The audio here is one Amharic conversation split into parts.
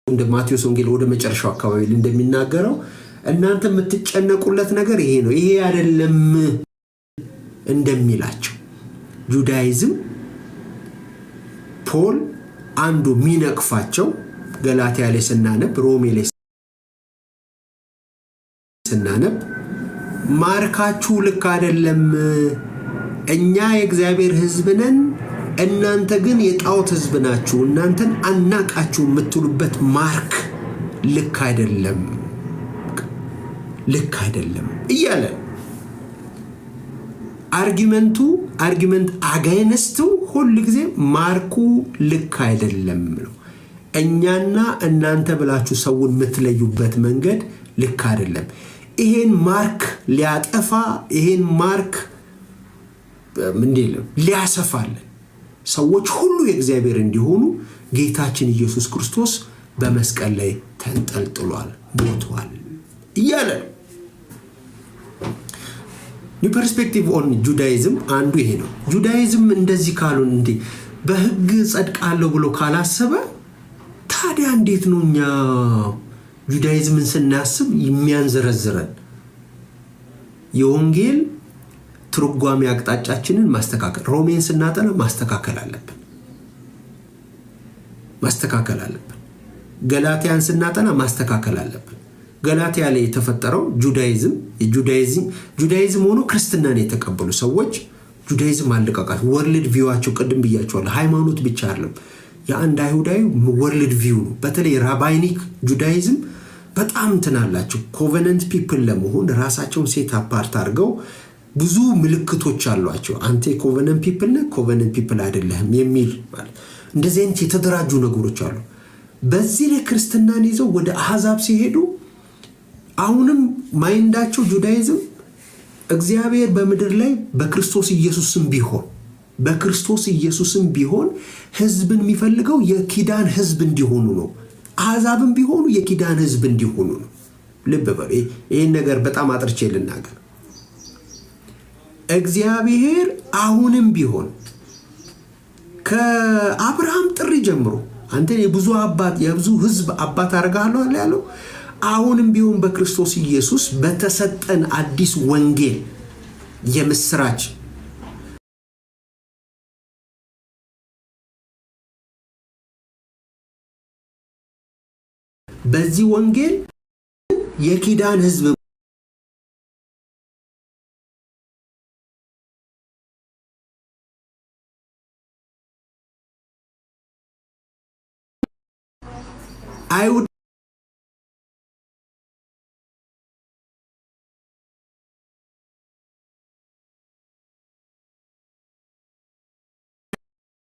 እንደ ማቴዎስ ወንጌል ወደ መጨረሻው አካባቢ እንደሚናገረው እናንተ የምትጨነቁለት ነገር ይሄ ነው ይሄ አይደለም እንደሚላቸው ጁዳይዝም ፖል አንዱ ሚነቅፋቸው ገላትያ ላይ ስናነብ ሮሜ ላይ ስናነብ ማርካችሁ ልክ አይደለም እኛ የእግዚአብሔር ሕዝብ ነን እናንተ ግን የጣዖት ሕዝብ ናችሁ እናንተን አናቃችሁ የምትሉበት ማርክ ልክ አይደለም እያለ አርጊመንት አጋይነስቱ ሁሉ ጊዜ ማርኩ ልክ አይደለም ነው እኛና እናንተ ብላችሁ ሰውን የምትለዩበት መንገድ ልክ አይደለም ይሄን ማርክ ሊያጠፋ ይሄን ማርክ ምንድነው ሊያሰፋልን ሰዎች ሁሉ የእግዚአብሔር እንዲሆኑ ጌታችን ኢየሱስ ክርስቶስ በመስቀል ላይ ተንጠልጥሏል ሞቷል እያለ ኒው ፐርስፔክቲቭ ኦን ጁዳይዝም አንዱ ይሄ ነው ጁዳይዝም እንደዚህ ካሉን እንዴ በህግ ጸድቃለሁ ብሎ ካላሰበ ታዲያ እንዴት ነውኛ ጁዳይዝምን ስናስብ የሚያንዘረዝረን የወንጌል ትርጓሜ አቅጣጫችንን ማስተካከል ሮሜን ስናጠና ማስተካከል አለብን ገላትያን ስናጠና ማስተካከል አለብን ገላትያ ላይ የተፈጠረው ጁዳይዝም ሆኖ ክርስትናን የተቀበሉ ሰዎች ጁዳይዝም አልቀቃት ወርልድ ቪዋቸው ቀደም ብያቸዋለሁ ሃይማኖት ብቻ አይደለም የአንድ አይሁዳዊ ወርልድ ቪው ነው በተለይ ራባይኒክ ጁዳይዝም በጣም ተናላችሁ ኮቨነንት ፒፕል ለመሆን ራሳቸውን ሴት አፓርት አድርገው ብዙ ምልክቶች አሏቸው አንተ ኮቨነንት ፒፕል ነህ ኮቨነንት ፒፕል አይደለህም የሚል ማለት እንደዚህ አይነት የተደራጁ ነገሮች አሉ በዚህ ላይ ክርስትናን ይዘው ወደ አሕዛብ ሲሄዱ አሁንም ማይንዳቸው ጁዳይዝም እግዚአብሔር በመድር ላይ በክርስቶስ ኢየሱስም ቢሆን ህዝብን የሚፈልገው የኪዳን ህዝብ እንዲሆኑ ነው አሕዛብም ቢሆኑ የኪዳን ህዝብ እንዲሆኑ ነው ልብ በሉ ይሄን ነገር በጣም አጥርቼ ልናገር እግዚአብሔር አሁንም ቢሆን ከአብርሃም ጥሪ ጀምሮ አንተ የብዙ ህዝብ አባት አደርግሃለሁ ያለው አሁንም ቢሆን በክርስቶስ ኢየሱስ በተሰጠን አዲስ ወንጌል የምስራች በዚህ ወንጌል የኪዳን ህዝብ አይሁድ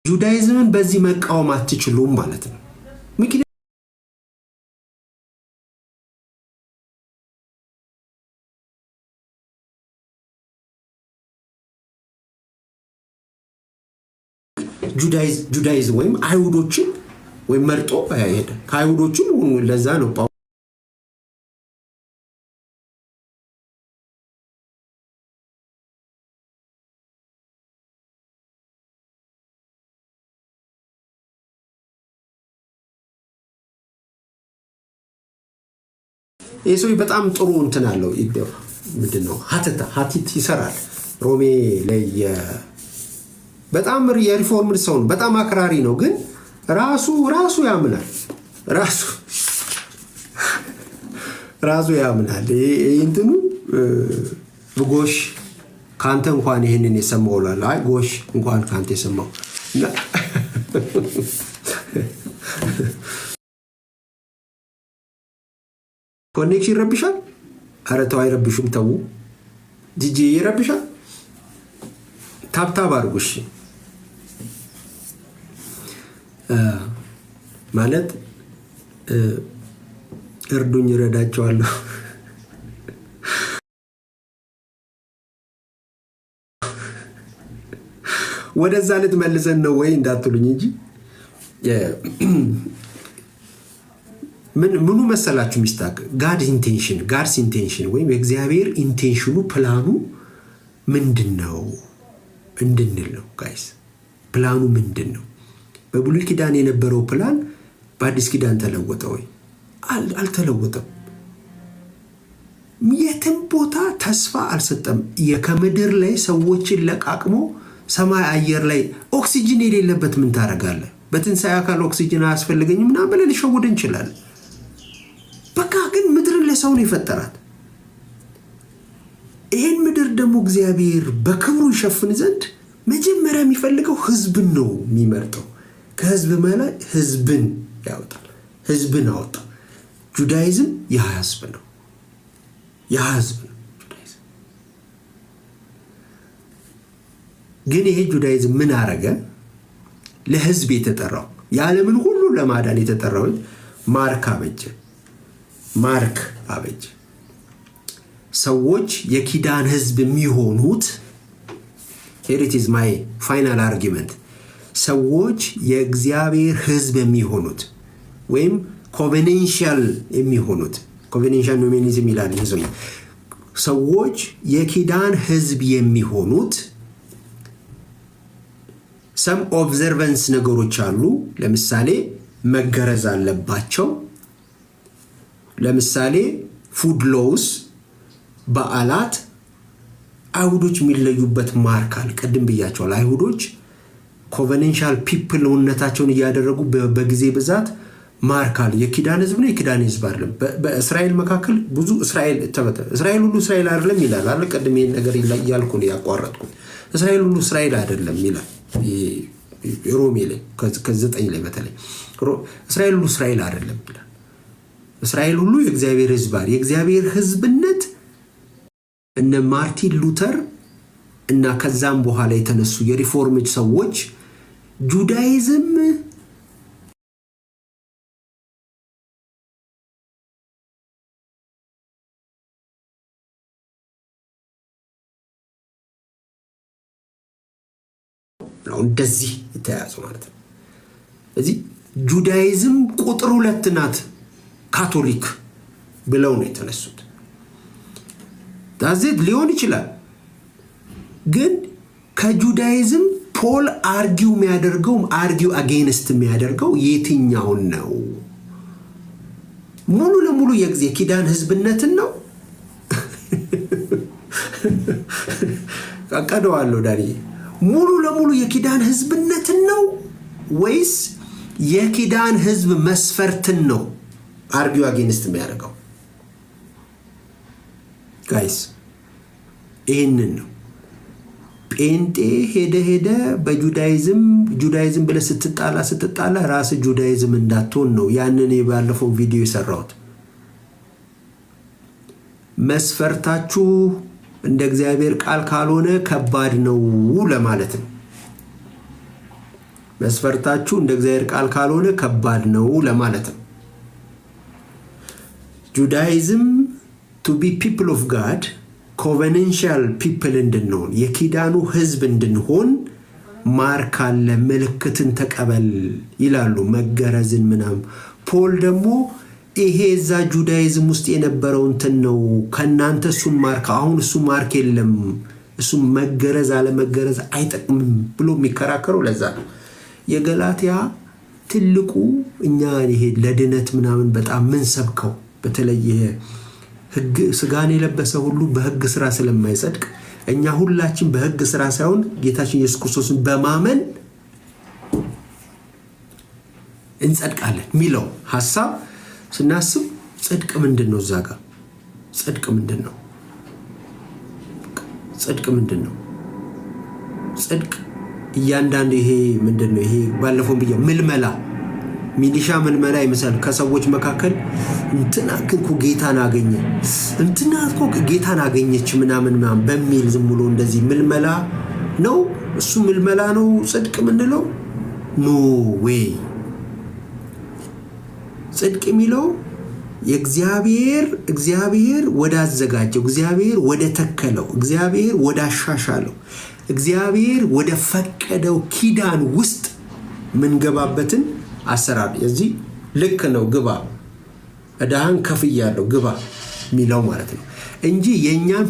ጁዳይዝምን በዚህ መቃወም አትችሉም ማለት ነው ምክንያቱም ጁዳይዝም ወይም አይሁዶችን ወይ መርጦ ያሄደ ከአይሁዶቹም ለዛ ነው ኢየሱስ በጣም ጥሩ እንትን አለው ምንድነው ሀቲት ይሰራል ሮሜ ላይ በጣም የሪፎርምድ ሰው ነው በጣም አክራሪ ነው ግን ራሱ ያምናል ራሱ ያምናል እንትኑ ጎሽ ካንተ እንኳን ይሄንን የሰማው አይ ጎሽ እንኳን ካንተ የሰማው ኮኔክሽን ይረብሻል ኧረ ተው አይረብሽም ተው ዲጄ ይረብሻል ታብታብ አድርጉሽ ማለት እርዱኝ እረዳቸዋለሁ ወደዛ ልትመልሰን ነው ወይ እንዳትሉኝ እንጂ ምኑ መሰላችሁ ሚስታክ ጋድስ ኢንቴንሽን ወይም የእግዚአብሔር ኢንቴንሽኑ ፕላኑ ምንድነው እንድንል ነው ጋይስ ፕላኑ ምንድነው በብሉይ ኪዳን የነበረው ፕላን በአዲስ ኪዳን ተለወጠ ወይ? አልተለወጠም። የትም ቦታ ተስፋ አልሰጠም። ከምድር ላይ ሰዎችን ለቃቅሞ ሰማይ አየር ላይ ኦክሲጅን የሌለበት ምን ታደርጋለህ? በትንሣኤ አካል ኦክሲጅን አያስፈልገኝም ምናምን ብለን ልሸውድ እንችላለን። በቃ ግን ምድርን ለሰው ነው የፈጠራት። ይህን ምድር ደግሞ እግዚአብሔር በክብሩ ይሸፍን ዘንድ መጀመሪያ የሚፈልገው ህዝብን ነው የሚመርጠው። ከህዝብ በላይ ህዝብን ያወጣል። ህዝብን አወጣ። ጁዳይዝም የህዝብ ነው። የህዝብ ነው ጁዳይዝም። ግን ይሄ ጁዳይዝም ምን አረገ? ለህዝብ የተጠራው የዓለምን ሁሉ ለማዳን የተጠራው ማርክ አበጀ። ሰዎች የኪዳን ህዝብ የሚሆኑት here it is my final argument ሰዎች የእግዚአብሔር ህዝብ የሚሆኑት ወይም ኮቬኔንሻል የሚሆኑት ኮቬኔንሻል ኖሚኒዝም ይላል ይዘው ሰዎች የኪዳን ህዝብ የሚሆኑት some observance ነገሮች አሉ። ለምሳሌ መገረዝ አለባቸው። ለምሳሌ ፉድ ሎውስ በዓላት አይሁዶች የሚለዩበት ማርካል ቀደም ብያቸዋል። አይሁዶች ኮቬኔንሻል ፒፕል ሆነታቸውን እያደረጉ በጊዜ ብዛት ማርካል የኪዳን ህዝብ ነው። የኪዳን ህዝብ አይደለም። በእስራኤል መካከል ብዙ እስራኤል ሁሉ እስራኤል አይደለም ይላል አይደል? ቀደም ይሄን ነገር ያልኩ ነው ያቋረጥኩት። እስራኤል ሁሉ እስራኤል አይደለም ይላል ሮሜ ላይ ከ9 ላይ በተለይ እስራኤል ሁሉ እስራኤል አይደለም ይላል። እስራኤል ሁሉ የእግዚአብሔር ህዝብ አይደል? የእግዚአብሔር ህዝብነት እነ ማርቲን ሉተር እና ከዛም በኋላ የተነሱ የሪፎርምድ ሰዎች ጁዳይዝም ነው እንደዚህ የተያዙ ማለት ነው። እዚህ ጁዳይዝም ቁጥር 2 ናት ካቶሊክ ብለው ነው የተነሱት። ታዘት ሊሆን ይችላል። ግን ከጁዳይዝም ፖል አርጊው አጌንስት የሚያደርገው የትኛውን ነው? ሙሉ ለሙሉ የኪዳን ህዝብነትን ነው አቀደዋለሁ ዳኒ ሙሉ ለሙሉ የኪዳን ህዝብነትን ነው ወይስ የኪዳን ህዝብ መስፈርትን ነው አርጊው አጌንስት የሚያደርገው? ጋይስ ይሄንን ነው ጴንጤ ሄደ በጁዳይዝም ብለ ስትጣላ ራስ ጁዳይዝም እንዳትሆን ነው ያንን የባለፈው ቪዲዮ የሰራሁት። መስፈርታችሁ እንደ እግዚአብሔር ቃል ካልሆነ ከባድ ነው ለማለት ነው። መስፈርታችሁ እንደ እግዚአብሔር ቃል ካልሆነ ከባድ ነው ለማለት ነው። ጁዳይዝም to be people of God covenantal people እንድንሆን የኪዳኑ ህዝብ እንድንሆን ማርክ አለ ምልክትን ተቀበል ይላሉ። መገረዝን ምናም ፖል ደግሞ ይሄ እዛ ጁዳይዝም ውስጥ የነበረው እንትን ነው ከናንተ እሱን ማርክ አሁን እሱ ማርክ የለም እሱ መገረዝ አለ መገረዝ አይጠቅምም ብሎ የሚከራከረው ለዛ ነው። የገላትያ ትልቁ እኛ ይሄ ለድነት ምናምን በጣም ምን ሰብከው በተለየ ህግ ስጋን የለበሰ ሁሉ በህግ ስራ ስለማይጸድቅ እኛ ሁላችን በህግ ስራ ሳይሆን ጌታችን ኢየሱስ ክርስቶስን በማመን እንጸድቃለን ሚለው ሐሳብ ስናስብ ጽድቅ ምንድነው? ዛጋ ጽድቅ ምንድነው? ጽድቅ እያንዳንዱ ይሄ ምንድነው? ይሄ ባለፈው ብዬ ሚሊሻ ምልመላ ይመስላል። ከሰዎች መካከል እንትና እኮ ጌታን አገኘ እንትና እኮ ጌታን አገኘች ምናምን በሚል ዝም ብሎ እንደዚህ ምልመላ ነው። እሱ ምልመላ ነው ጽድቅ ምንለው? ኖ ዌይ። ጽድቅ የሚለው እግዚአብሔር ወዳዘጋጀው፣ እግዚአብሔር ወደ ተከለው፣ እግዚአብሔር ወዳሻሻለው፣ እግዚአብሔር ወደ ፈቀደው ኪዳን ውስጥ ምንገባበትን አሰራር የዚህ ልክ ነው። ግባ እዳህን ከፍያለሁ ግባ ሚለው ማለት ነው እንጂ የኛን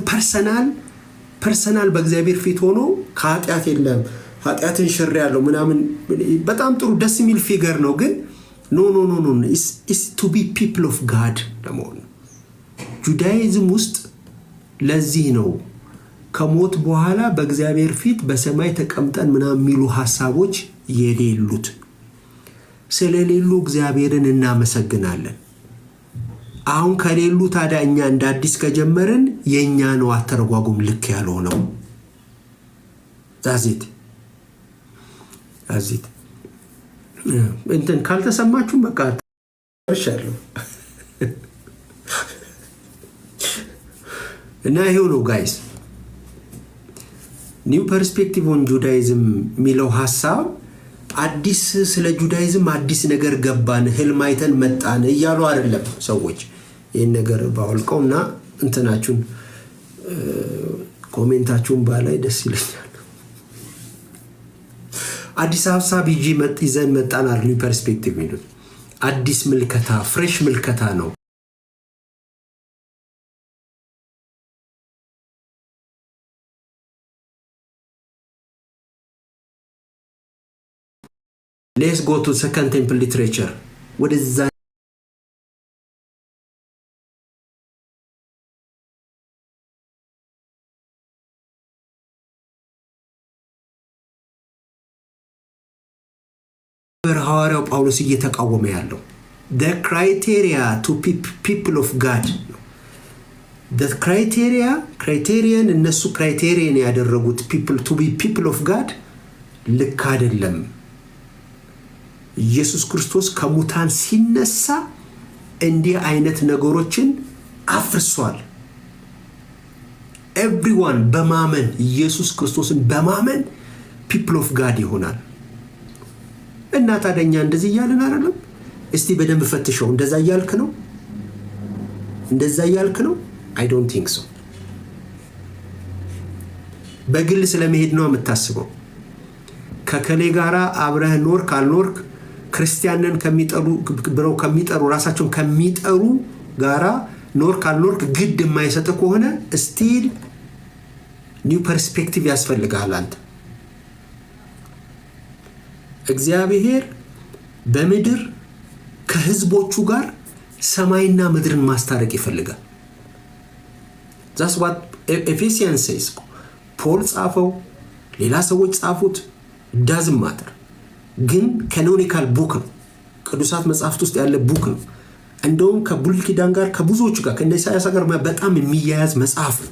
ፐርሰናል በእግዚአብሔር ፊት ሆኖ ከኃጢአት የለም ኃጢአትን ሽር ያለው ምናምን በጣም ጥሩ ደስ የሚል ፊገር ነው። ግን ኖ ኢስ ቱ ቢ ፒፕል ኦፍ ጋድ ለመሆን። ጁዳይዝም ውስጥ ለዚህ ነው ከሞት በኋላ በእግዚአብሔር ፊት በሰማይ ተቀምጠን ምናምን የሚሉ ሐሳቦች የሌሉት። ስለሌሉ እግዚአብሔርን እናመሰግናለን። አሁን ከሌሉ ታዲያ እኛ እንደ አዲስ ከጀመርን የኛ ነው አተረጓጉም ልክ ያልሆነው። ዛዚት እንትን ካልተሰማችሁ በቃ ተርሻለሁ እና ይሄው ነው ጋይስ። ኒው ፐርስፔክቲቭ ኦን ጁዳይዝም የሚለው ሐሳብ አዲስ ስለ ጁዳይዝም አዲስ ነገር ገባን ህልም አይተን መጣን እያሉ አይደለም ሰዎች። ይሄን ነገር ባወልቀውና እንትናችሁን ኮሜንታችሁን ባላይ ደስ ይለኛል። አዲስ ሐሳብ ይዘን መጣን አለ ኒው ፐርስፔክቲቭ ነው። አዲስ ምልከታ ፍሬሽ ምልከታ ነው። Let's go to Second Temple literature. What is that? ሐዋርያው ጳውሎስ እየተቃወመ ያለው the criteria to people of God. the criterion እነሱ criterion ያደረጉት people to be people of God ልክ አይደለም። ኢየሱስ ክርስቶስ ከሙታን ሲነሳ እንዲህ አይነት ነገሮችን አፍርሷል። everyone በማመን ኢየሱስ ክርስቶስን በማመን people of God ይሆናል። እና ታደኛ እንደዚህ ያለን አይደለም። እስቲ በደንብ ፈትሸው። እንደዛ ያልክ ነው I don't think so። በግል ስለመሄድ ነው የምታስበው። ከከሌ ጋራ አብረህ ኖርክ አልኖርክ ክርስቲያንን ከሚጠሩ ራሳቸውን ከሚጠሩ ጋራ ኖርክ አልኖርክ ግድ የማይሰጥ ከሆነ ስቲል ኒው ፐርስፔክቲቭ ያስፈልጋል። አንተ እግዚአብሔር በምድር ከህዝቦቹ ጋር ሰማይና ምድርን ማስታረቅ ይፈልጋል። that's what Ephesians says። ፖል ጻፈው፣ ሌላ ሰዎች ጻፉት፣ doesn't matter። ግን ካኖኒካል ቡክ ነው፣ ቅዱሳት መጻሕፍት ውስጥ ያለ ቡክ ነው። እንደውም ከብሉይ ኪዳን ጋር ከብዙዎች ጋር ከኢሳይያስ ጋር በጣም የሚያያዝ መጽሐፍ ነው።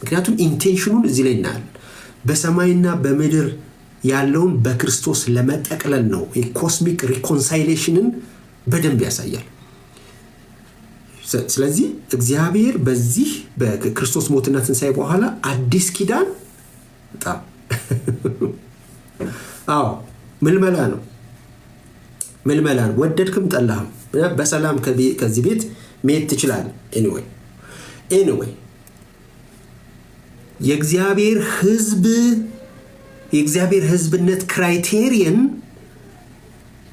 ምክንያቱም ኢንቴንሽኑን እዚህ ላይ እናያለን። በሰማይና በምድር ያለውን በክርስቶስ ለመጠቅለል ነው። የኮስሚክ ሪኮንሳይሌሽንን በደንብ ያሳያል። ስለዚህ እግዚአብሔር በዚህ በክርስቶስ ሞትና ትንሣኤ በኋላ አዲስ ኪዳን በጣም ምልመላ ነው። ወደድክም ጠላህም በሰላም ከዚህ ቤት መሄድ ትችላለህ። ኤኒዌይ የእግዚአብሔር ህዝብነት ክራይቴሪየን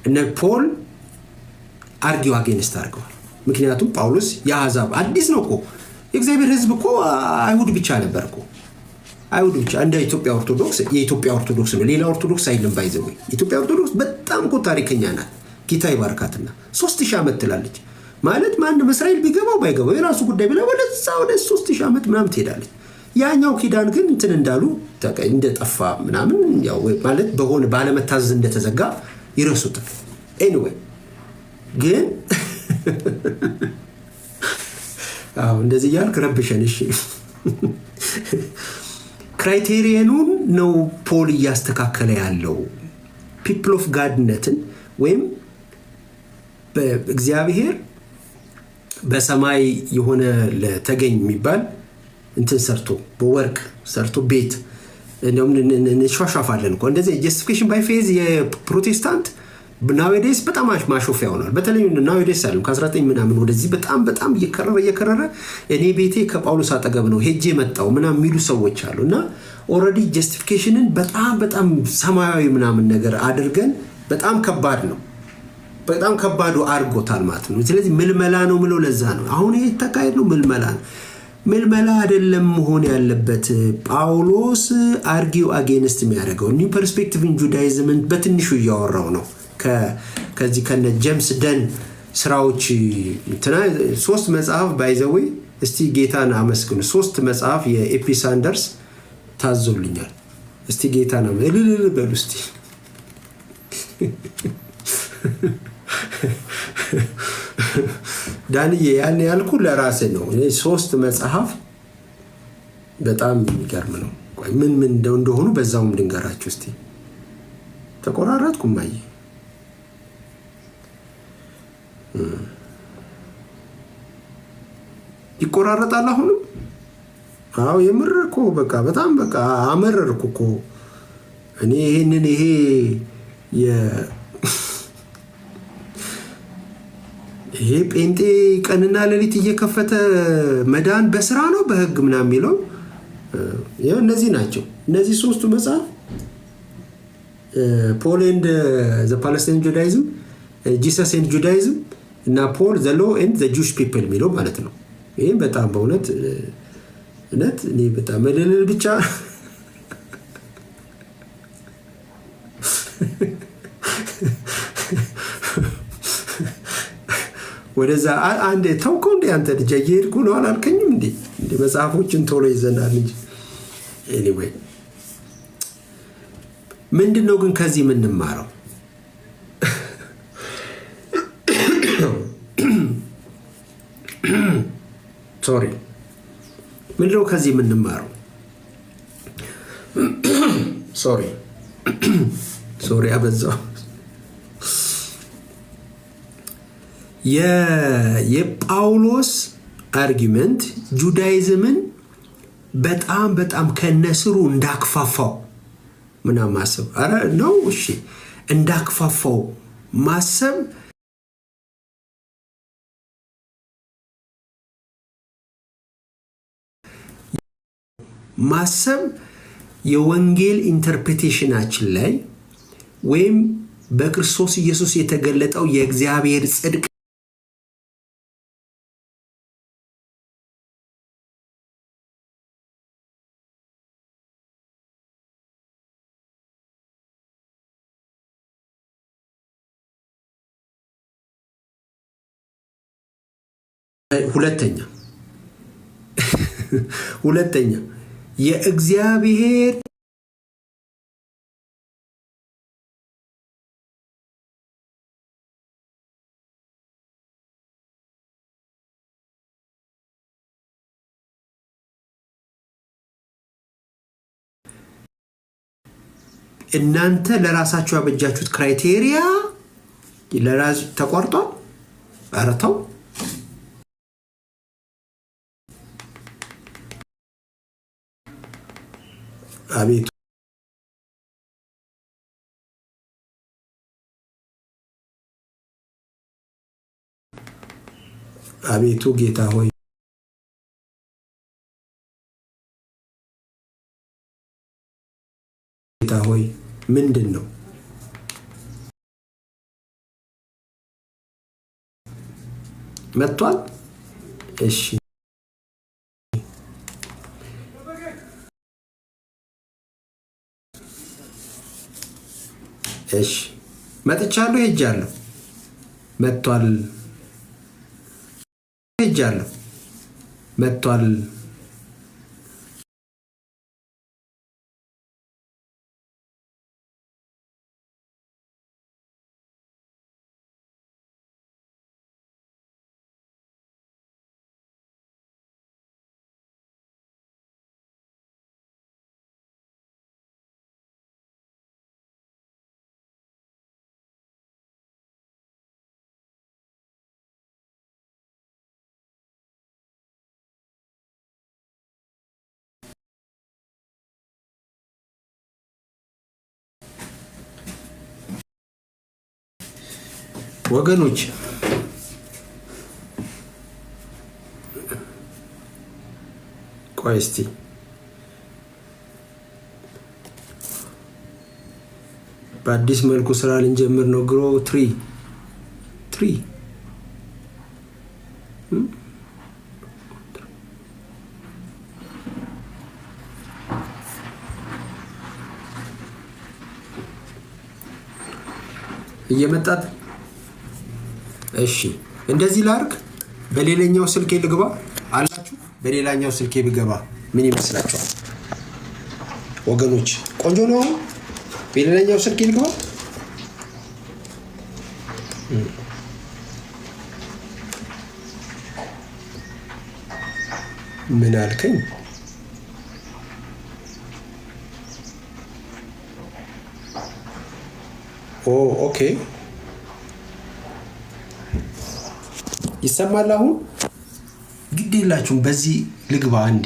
እነ ፖል አርጊው አጌንስት አድርገዋል። ምክንያቱም ጳውሎስ የአሕዛብ አዲስ ነው እኮ የእግዚአብሔር ህዝብ እኮ አይሁድ ብቻ ነበር እኮ አይሁድ ብቻ። እንደ የኢትዮጵያ ኦርቶዶክስ ነው፣ ሌላ ኦርቶዶክስ አይልም። ባይዘው ኢትዮጵያ ኦርቶዶክስ በጣም እኮ ታሪከኛ ናት። ጌታ ይባርካትና 3000 ዓመት ትላለች ማለት ማንም እስራኤል ቢገባው ባይገባው የራሱ ጉዳይ ብላ ወደ 3000 ዓመት ምናምን ትሄዳለች። ያኛው ኪዳን ግን እንትን እንዳሉ እንደጠፋ ምናምን ያው ማለት በሆነ ባለመታዘዝ እንደተዘጋ ይረሱታል። ኤኒዌይ ግን እንደዚህ ያልክ ረብሸን። እሺ ክራይቴሪየኑን ነው ፖል እያስተካከለ ያለው። ፒፕል ኦፍ ጋድነትን ወይም በእግዚአብሔር በሰማይ የሆነ ለተገኝ የሚባል እንትን ሰርቶ በወርቅ ሰርቶ ቤት እንደውም እንሻሻፋለን እኮ እንደዚህ ጀስቲፊኬሽን ባይ ፌዝ የፕሮቴስታንት ናውዴስ በጣም ማሾፊያ ሆኗል። በተለይ ናውዴስ አለም ከ19 ምናምን ወደዚህ በጣም እየከረረ እኔ ቤቴ ከጳውሎስ አጠገብ ነው ሄጄ መጣው ምናምን የሚሉ ሰዎች አሉና ኦሬዲ ጀስቲፊኬሽንን በጣም ሰማያዊ ምናምን ነገር አድርገን በጣም ከባድ ነው። በጣም ከባዱ አርጎታል ማለት ነው። ስለዚህ ምልመላ ነው ምለው ለዛ ነው አሁን ይሄ ተካሄድ ነው። ምልመላ አይደለም መሆን ያለበት። ጳውሎስ አርጊው አጌንስት የሚያደርገው ኒው ፐርስፔክቲቭ ኢን ጁዳይዝምን በትንሹ እያወራው ነው። ከዚህ ከነ ጄምስ ደን ስራዎች እንትና 3 መጽሐፍ ባይዘዌ እስቲ ጌታን አመስግኑ 3 መጽሐፍ የኤፒ ሳንደርስ ታዞልኛል እስቲ ጌታን እልል በሉ እስቲ ዳንዬ ያን ያልኩ ለራሴ ነው 3 መጽሐፍ በጣም የሚገርም ነው ምን እንደሆኑ በዛውም ልንገራችሁ እስቲ ተቆራረጥኩ ማይ ይቆራረጣል አሁንም አው የምርኮ በቃ በጣም በቃ አመረርኩ እኮ እኔ ይሄ ይሄ ጴንጤ ቀንና ሌሊት እየከፈተ መዳን በስራ ነው በህግ ምናምን የሚለው እነዚህ ናቸው እነዚህ 3ቱ መጽሐፍ ፖል ኤንድ ዘ ፓለስታይን ጁዳይዝም ጂሰስ ኤንድ ጁዳይዝም እና ፖል ዘ ሎ ኤንድ ዘ ጁሽ ፒፕል የሚለው ማለት ነው ይሄ በጣም በእውነት እኔ በጣም መደለል ብቻ ወደዛ አንዴ ተውከው እንደ አንተ ልጅ እየሄድኩ ነው አላልከኝም እንዴ መጽሐፎችን ቶሎ ይዘናል እንጂ ኤኒዌይ ምንድነው ግን ከዚህ የምንማረው ሶሪ ምንድነው ከዚህ የምንማረው ሶሪ አበዛው የጳውሎስ አርጊመንት ጁዳይዝምን በጣም ከነስሩ እንዳክፋፋው ምናምን ማሰብ አረ ነው እሺ እንዳክፋፋው ማሰብ የወንጌል ኢንተርፕሪቴሽናችን ላይ ወይም በክርስቶስ ኢየሱስ የተገለጠው የእግዚአብሔር ጽድቅ ሁለተኛ የእግዚአብሔር እናንተ ለራሳችሁ ያበጃችሁት ክራይቴሪያ ለራስ ተቋርጧል አረታው አቤቱ ጌታ ሆይ ምንድነው መጥቷል እሺ መጥቻለሁ ሄጃለሁ መጥቷል ወገኖች ቆይ እስቲ በአዲስ መልኩ ስራ ልንጀምር ነው ግሮ ትሪ እየመጣት እሺ፣ እንደዚህ ላርግ። በሌላኛው ስልኬ ልግባ አላችሁ። በሌላኛው ስልኬ ብገባ ምን ይመስላችኋል ወገኖች? ቆንጆ ነው። በሌላኛው ስልኬ ልግባ። ምን አልከኝ? ኦ ኦኬ፣ ይሰማል አሁን? ግድ የላችሁም። በዚህ ልግባ አንዴ።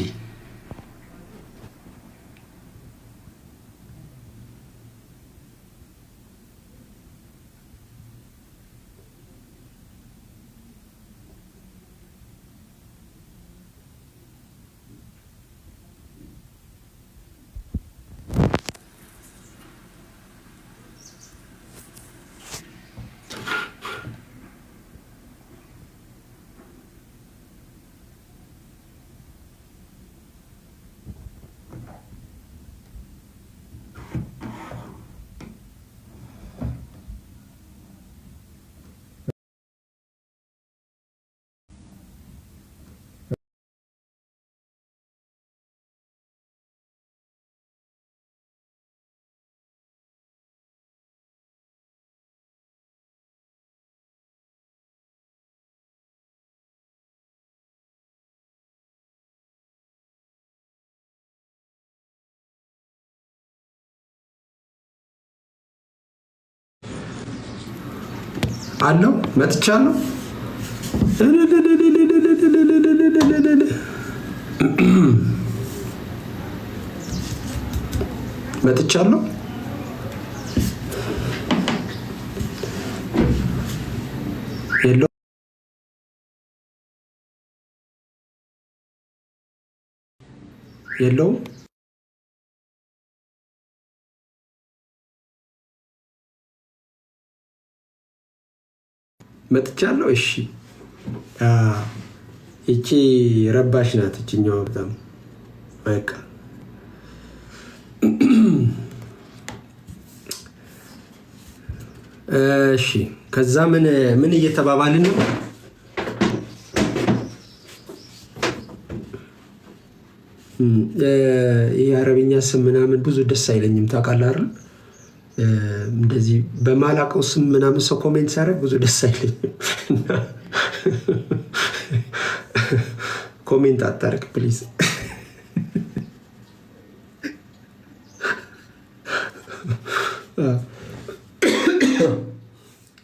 አለው መጥቻለሁ። መጥቻለሁ። የለው የለውም። መጥቻለሁ። እሺ፣ እቺ ረባሽ ናት። እቺኛው በጣም በቃ እሺ። ከዛ ምን እየተባባልን ነው? የአረብኛ ስም ምናምን ብዙ ደስ አይለኝም ታውቃለህ አይደል? እንደዚህ በማላውቀው ስም ምናምን ሰው ኮሜንት ሲያደርግ ብዙ ደስ አይለኝም። ኮሜንት አታርግ ፕሊዝ።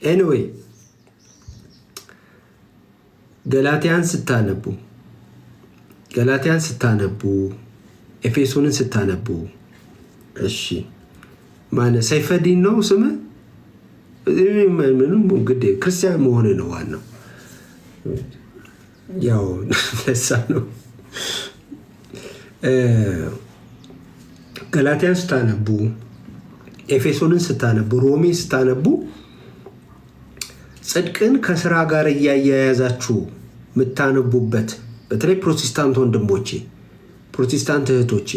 ኤኒዌይ ገላትያን ስታነቡ ኤፌሶንን ስታነቡ እሺ፣ ማነ ሰይፈዲን ነው ስም? ምንም ግድ ክርስቲያን መሆን ነው ዋናው። ያው ለሳ ነው። ገላትያን ስታነቡ፣ ኤፌሶንን ስታነቡ፣ ሮሜ ስታነቡ ጽድቅን ከስራ ጋር እያያያዛችሁ የምታነቡበት በተለይ ፕሮቴስታንት ወንድሞቼ፣ ፕሮቴስታንት እህቶቼ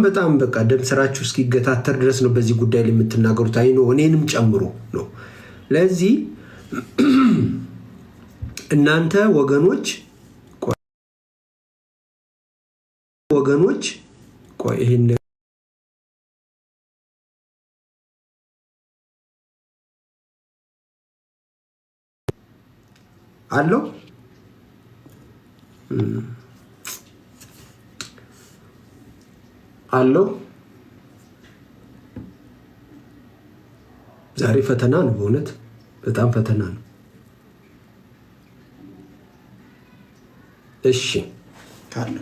በጣም በቃ ደም ስራችሁ እስኪገታተር ድረስ ነው በዚህ ጉዳይ ላይ የምትናገሩት። አይ ነው እኔንም ጨምሮ ነው። ለዚህ እናንተ ወገኖች ቆይ ይሄን አለው አለው። ዛሬ ፈተና ነው፣ በእውነት በጣም ፈተና ነው። እሺ ካለ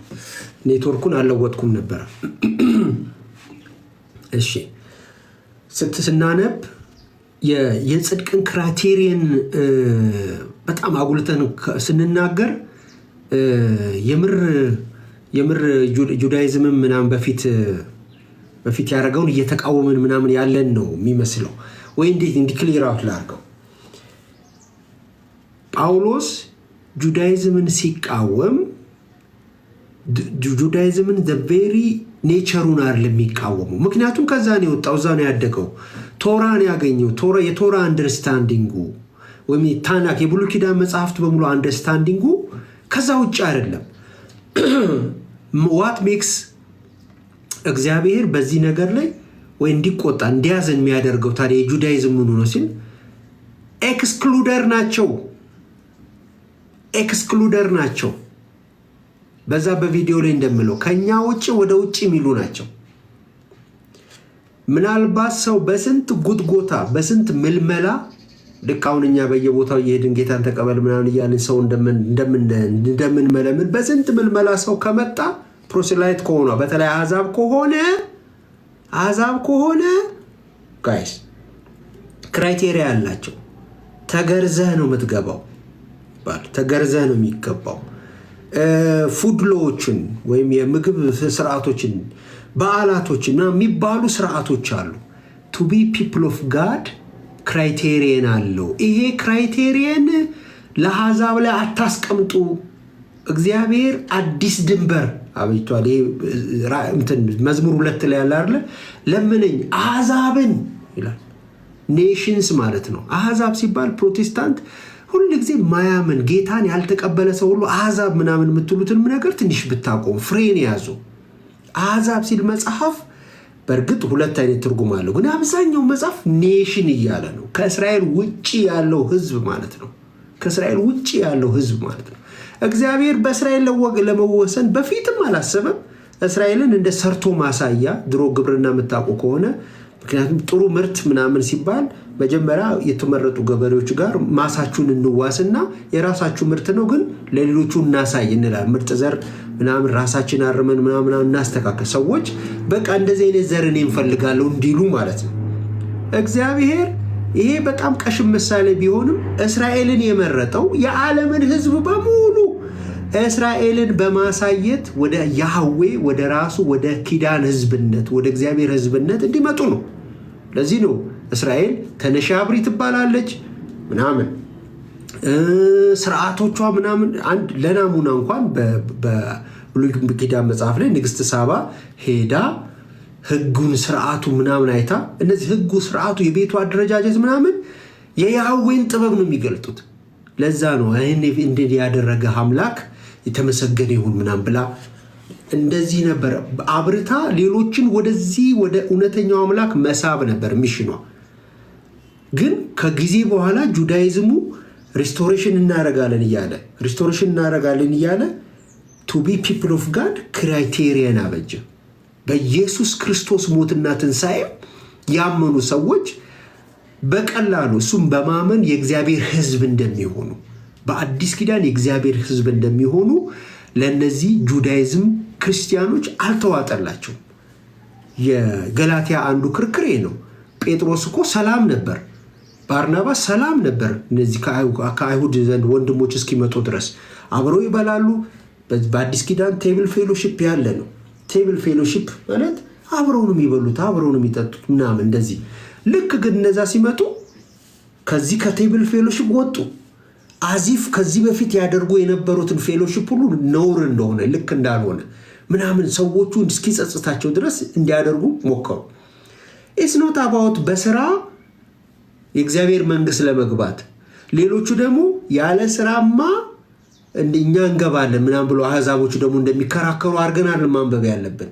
ኔትወርኩን አልለወጥኩም ነበር። እሺ ስናነብ የጽድቅን ክራይቴሪየን በጣም አጉልተን ስንናገር የምር ጁዳይዝምን ምናምን በፊት ያደረገውን እየተቃወምን ምናምን ያለን ነው የሚመስለው። ወይ እንዴት እንዲክሊር አውት ላድርገው። ጳውሎስ ጁዳይዝምን ሲቃወም ጁዳይዝምን the very ኔቸሩን አይደለም የሚቃወመው። ምክንያቱም ከዛ ነው የወጣው፣ እዛ ነው ያደገው፣ ቶራን ያገኘው። የቶራ አንደርስታንዲንጉ ወይም ታናክ የብሉይ ኪዳን መጽሐፍት በሙሉ አንደርስታንዲንጉ ከዛ ውጭ አይደለም። ዋት ሜክስ እግዚአብሔር በዚህ ነገር ላይ ወይ እንዲቆጣ እንዲያዘን የሚያደርገው ታዲያ የጁዳይዝም ምኑ ነው ሲል ኤክስክሉደር ናቸው። በዛ በቪዲዮ ላይ እንደምለው ከኛ ውጭ ወደ ውጭ የሚሉ ናቸው። ምናልባት ሰው በስንት ጉትጎታ በስንት ምልመላ ልክ አሁን እኛ በየቦታው እየሄድን ጌታን ተቀበል ምናምን እያልን ሰው እንደምንመለምን በስንት ምልመላ ሰው ከመጣ ፕሮሴላይት ከሆነ በተለይ አሕዛብ ከሆነ ጋይስ ክራይቴሪያ አላቸው። ተገርዘህ ነው የምትገባው፣ ተገርዘህ ነው የሚገባው። ፉድሎዎችን ወይም የምግብ ስርዓቶችን በዓላቶችን የሚባሉ ስርዓቶች አሉ። ቱ ቢ ፒፕል ኦፍ ጋድ ክራይቴሪየን አለው። ይሄ ክራይቴሪየን ለአሕዛብ ላይ አታስቀምጡ። እግዚአብሔር አዲስ ድንበር አብጅቷል። ይሄ መዝሙር 2 ላይ ያለ አይደለ? ለምነኝ አሕዛብን ይላል። ኔሽንስ ማለት ነው። አሕዛብ ሲባል ፕሮቴስታንት ሁሉ ጊዜ ማያምን ጌታን ያልተቀበለ ሰው ሁሉ አሕዛብ ምናምን የምትሉትን ነገር ትንሽ ብታቆም ፍሬን ያዙ። አሕዛብ ሲል መጽሐፍ በእርግጥ 2 አይነት ትርጉም አለው፣ ግን አብዛኛው መጽሐፍ ኔሽን እያለ ነው። ከእስራኤል ውጪ ያለው ህዝብ ማለት ነው። ከእስራኤል ውጪ ያለው ህዝብ ማለት ነው። እግዚአብሔር በእስራኤል ለመወሰን በፊትም አላሰበም። እስራኤልን እንደ ሰርቶ ማሳያ ድሮ ግብርና የምታውቁ ከሆነ ምክንያቱም ጥሩ ምርት ምናምን ሲባል መጀመሪያ የተመረጡ ገበሬዎች ጋር ማሳችሁን እንዋስና የራሳችሁ ምርት ነው ግን ለሌሎቹ እናሳይ እንላል። ምርጥ ዘር ምናምን ራሳችን አርመን ምናምን እናስተካከል። ሰዎች በቃ እንደዚህ አይነት ዘር እኔ እንፈልጋለሁ እንዲሉ ማለት ነው። እግዚአብሔር ይሄ በጣም ቀሽም ምሳሌ ቢሆንም እስራኤልን የመረጠው የዓለምን ህዝብ በሙሉ እስራኤልን በማሳየት ወደ ያህዌ ወደ ራሱ ወደ ኪዳን ህዝብነት ወደ እግዚአብሔር ህዝብነት እንዲመጡ ነው። ለዚህ ነው እስራኤል ተነሺ አብሪ ትባላለች ምናምን ስርዓቶቿ ምናምን። አንድ ለናሙና እንኳን በብሉይ ኪዳን መጽሐፍ ላይ ንግስት ሳባ ሄዳ ህጉን ስርዓቱ ምናምን አይታ እነዚህ ህጉ ስርዓቱ የቤቱ አደረጃጀት ምናምን የያህዌን ጥበብ ነው የሚገልጡት። ለዛ ነው እንዲህ ያደረገ አምላክ የተመሰገነ ይሁን ምናምን ብላ እንደዚህ ነበር አብርታ ሌሎችን ወደዚህ ወደ እውነተኛው አምላክ መሳብ ነበር ሚሽኗ። ግን ከጊዜ በኋላ ጁዳይዝሙ ሪስቶሬሽን እናረጋለን እያለ ቱ ቢ ፒፕል ኦፍ ጋድ ክራይቴሪየን አበጀ። በኢየሱስ ክርስቶስ ሞትና ትንሣኤ ያመኑ ሰዎች በቀላሉ እሱም በማመን የእግዚአብሔር ህዝብ እንደሚሆኑ በአዲስ ኪዳን የእግዚአብሔር ህዝብ እንደሚሆኑ ለነዚህ ጁዳይዝም ክርስቲያኖች አልተዋጠላቸውም። የገላትያ አንዱ ክርክሬ ነው። ጴጥሮስ እኮ ሰላም ነበር፣ ባርናባስ ሰላም ነበር። እነዚህ ከአይሁድ ዘንድ ወንድሞች እስኪመጡ ድረስ አብረው ይበላሉ። በአዲስ ኪዳን ቴብል ፌሎሺፕ ያለ ነው። ቴብል ፌሎሺፕ ማለት አብረው ነው የሚበሉት፣ አብረው ነው የሚጠጡት ምናምን እንደዚህ። ልክ ግን እነዛ ሲመጡ ከዚህ ከቴብል ፌሎሺፕ ወጡ። አዚፍ ከዚህ በፊት ያደርጉ የነበሩትን ፌሎሺፕ ሁሉ ነውር እንደሆነ ልክ እንዳልሆነ ምናምን ሰዎቹ እስኪጸጽታቸው ድረስ እንዲያደርጉ ሞከሩ። ኢትስ ኖት አባውት በስራ የእግዚአብሔር መንግስት ለመግባት። ሌሎቹ ደግሞ ያለ ስራማ እኛ እንገባለን ምናምን ብሎ አሕዛቦቹ ደግሞ እንደሚከራከሩ አድርገናል ማንበብ ያለብን።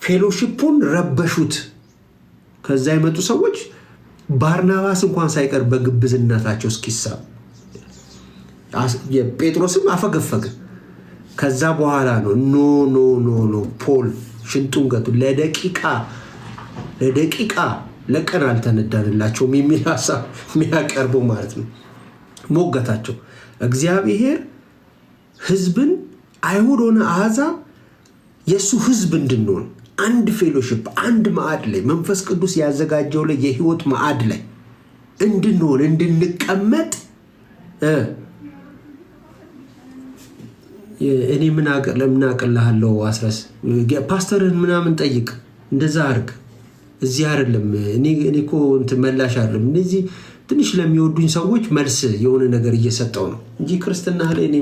ፌሎሺፑን ረበሹት። ከዛ የመጡ ሰዎች ባርናባስ እንኳን ሳይቀር በግብዝነታቸው እስኪሳብ ጴጥሮስም አፈገፈገ። ከዛ በኋላ ነው ኖ ፖል ሽንጡን ገቱ ለደቂቃ ለቀን አልተነዳንላቸውም የሚል ሀሳብ የሚያቀርቡ ማለት ነው። ሞገታቸው እግዚአብሔር ህዝብን አይሁድ ሆነ አሕዛብ የእሱ ህዝብ እንድንሆን አንድ ፌሎሺፕ አንድ ማዕድ ላይ መንፈስ ቅዱስ ያዘጋጀው ላይ የህይወት ማዕድ ላይ እንድንሆን እንድንቀመጥ እኔ ለምን አቅልሃለሁ አስረስ ፓስተርን ምናምን ጠይቅ እንደዛ አርግ። እዚህ አይደለም እኔ እኮ እንትን መላሽ አይደለም። እነዚህ ትንሽ ለሚወዱኝ ሰዎች መልስ የሆነ ነገር እየሰጠው ነው እንጂ ክርስትና ላይ እኔ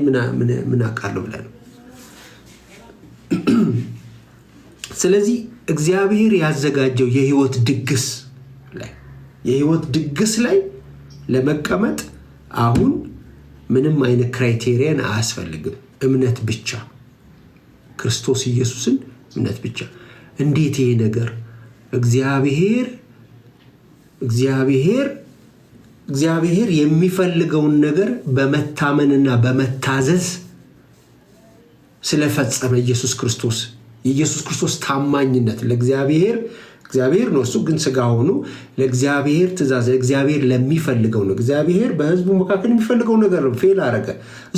ምን አውቃለሁ ብለህ ነው። ስለዚህ እግዚአብሔር ያዘጋጀው የህይወት ድግስ ላይ ለመቀመጥ አሁን ምንም አይነት ክራይቴሪያን አያስፈልግም። እምነት ብቻ፣ ክርስቶስ ኢየሱስን እምነት ብቻ። እንዴት ይሄ ነገር እግዚአብሔር የሚፈልገውን ነገር በመታመንና በመታዘዝ ስለፈጸመ የኢየሱስ ክርስቶስ ታማኝነት ለእግዚአብሔር ነው። እሱ ግን ሥጋ ሆኖ ለእግዚአብሔር ትእዛዝ እግዚአብሔር ለሚፈልገው ነው። እግዚአብሔር በህዝቡ መካከል የሚፈልገው ነገር ነው። ፌል አረገ።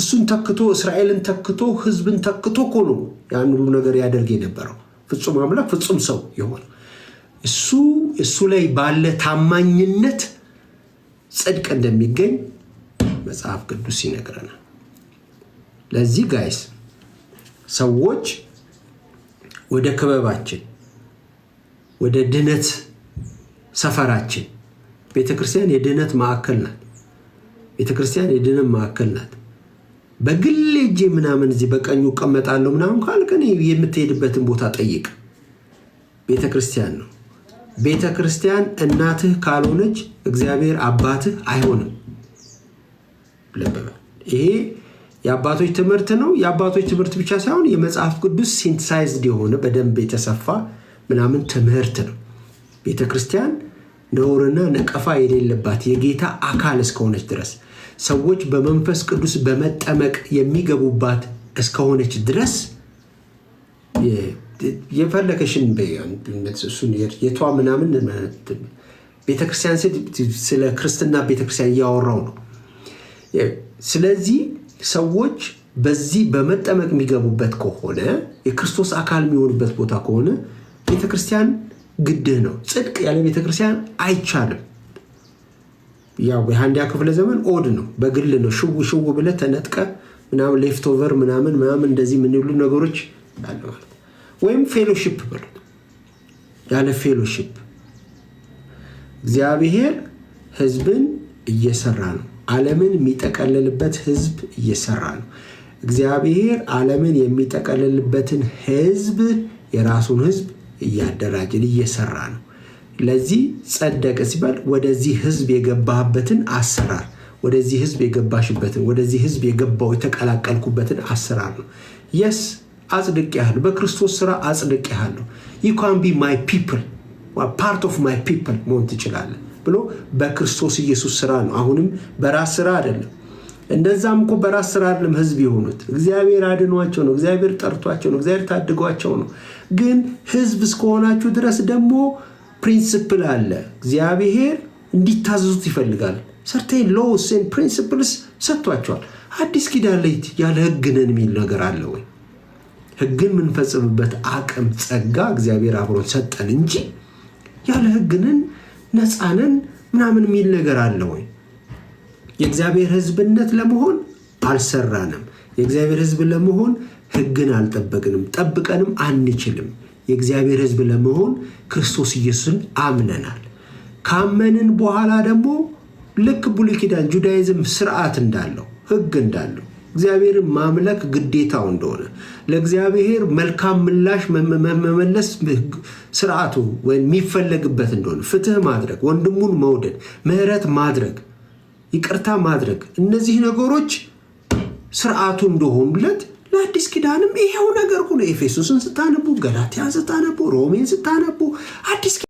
እሱን ተክቶ እስራኤልን ተክቶ ህዝብን ተክቶ እኮ ነው ያን ሁሉ ነገር ያደርግ የነበረው። ፍጹም አምላክ ፍጹም ሰው የሆነ እሱ ላይ ባለ ታማኝነት ጽድቅ እንደሚገኝ መጽሐፍ ቅዱስ ይነግረናል። ለዚህ ጋይስ ሰዎች ወደ ክበባችን ወደ ድነት ሰፈራችን ቤተክርስቲያን የድነት ማዕከል ናት። በግል እጄ ምናምን እዚህ በቀኙ እቀመጣለሁ ምናምን ካልከን የምትሄድበትን ቦታ ጠይቅ። ቤተክርስቲያን ነው። ቤተክርስቲያን እናትህ ካልሆነች እግዚአብሔር አባትህ አይሆንም። ይሄ የአባቶች ትምህርት ነው። የአባቶች ትምህርት ብቻ ሳይሆን የመጽሐፍ ቅዱስ ሲንተሳይዝድ የሆነ በደንብ የተሰፋ ምናምን ትምህርት ነው። ቤተክርስቲያን ነውርና ነቀፋ የሌለባት የጌታ አካል እስከሆነች ድረስ ሰዎች በመንፈስ ቅዱስ በመጠመቅ የሚገቡባት እስከሆነች ድረስ የፈለከሽን በእሱን የቷ ምናምን ቤተክርስቲያን ስለ ክርስትና ቤተክርስቲያን እያወራው ነው። ስለዚህ ሰዎች በዚህ በመጠመቅ የሚገቡበት ከሆነ የክርስቶስ አካል የሚሆኑበት ቦታ ከሆነ ቤተክርስቲያን ግድህ ነው። ጽድቅ ያለ ቤተክርስቲያን አይቻልም። ያው በሃንዲያ ክፍለ ዘመን ኦድ ነው፣ በግል ነው። ሽው ብለህ ተነጥቀ ምናምን ሌፍት ኦቨር ምናምን እንደዚህ ምን ይሉ ነገሮች አሉ። ወይም ፌሎሺፕ በሉት። ያለ ፌሎሺፕ እግዚአብሔር ህዝብን እየሰራ ነው። ዓለምን የሚጠቀልልበት ህዝብ እየሰራ ነው። እግዚአብሔር ዓለምን የሚጠቀልልበትን ህዝብ የራሱን ህዝብ እያደራጀ እየሰራ ነው። ለዚህ ጸደቀ ሲባል ወደዚህ ህዝብ የገባህበትን አሰራር፣ ወደዚህ ህዝብ የገባሽበትን፣ ወደዚህ ህዝብ የገባው የተቀላቀልኩበትን አሰራር ነው። yes አጽድቄሃለሁ፣ በክርስቶስ ሥራ አጽድቄሃለሁ። you can be my people, part of my people መሆን ትችላለህ ብሎ በክርስቶስ ኢየሱስ ሥራ ነው። አሁንም በራስ ሥራ አይደለም። እንደዛም እኮ በራስ ሥራ አይደለም ህዝብ የሆኑት። እግዚአብሔር አድኗቸው ነው። እግዚአብሔር ጠርቷቸው ነው። እግዚአብሔር ታድጓቸው ነው። ግን ህዝብ እስከሆናችሁ ድረስ ደግሞ ፕሪንሲፕል አለ። እግዚአብሔር እንዲታዘዙት ይፈልጋል። ሰርቴን ሎስ ኤንድ ፕሪንሲፕልስ ሰጥቷቸዋል። አዲስ ኪዳን ላይ ያለ ህግ ነን የሚል ነገር አለ ወይ? ህግን የምንፈጽምበት አቅም ጸጋ እግዚአብሔር አብሮን ሰጠን እንጂ ያለ ህግ ነን ነፃ ነን ምናምን የሚል ነገር አለ ወይ? የእግዚአብሔር ህዝብነት ለመሆን አልሰራንም። የእግዚአብሔር ህዝብ ለመሆን ህግን አልጠበቅንም፣ ጠብቀንም አንችልም። የእግዚአብሔር ህዝብ ለመሆን ክርስቶስ ኢየሱስን አምነናል። ካመንን በኋላ ደግሞ ልክ ብሉይ ኪዳን ጁዳይዝም ስርዓት እንዳለው ህግ እንዳለው እግዚአብሔርን ማምለክ ግዴታው እንደሆነ ለእግዚአብሔር መልካም ምላሽ መመለስ ስርዓቱ ወይ የሚፈለግበት እንደሆነ ፍትህ ማድረግ፣ ወንድሙን መውደድ፣ ምህረት ማድረግ፣ ይቅርታ ማድረግ እነዚህ ነገሮች ስርዓቱ እንደሆኑለት ለአዲስ ኪዳንም ይሄው ነገር ሁሉ ኤፌሶስን ስታነቡ፣ ገላትያን ስታነቡ፣ ሮሜን ስታነቡ አዲስ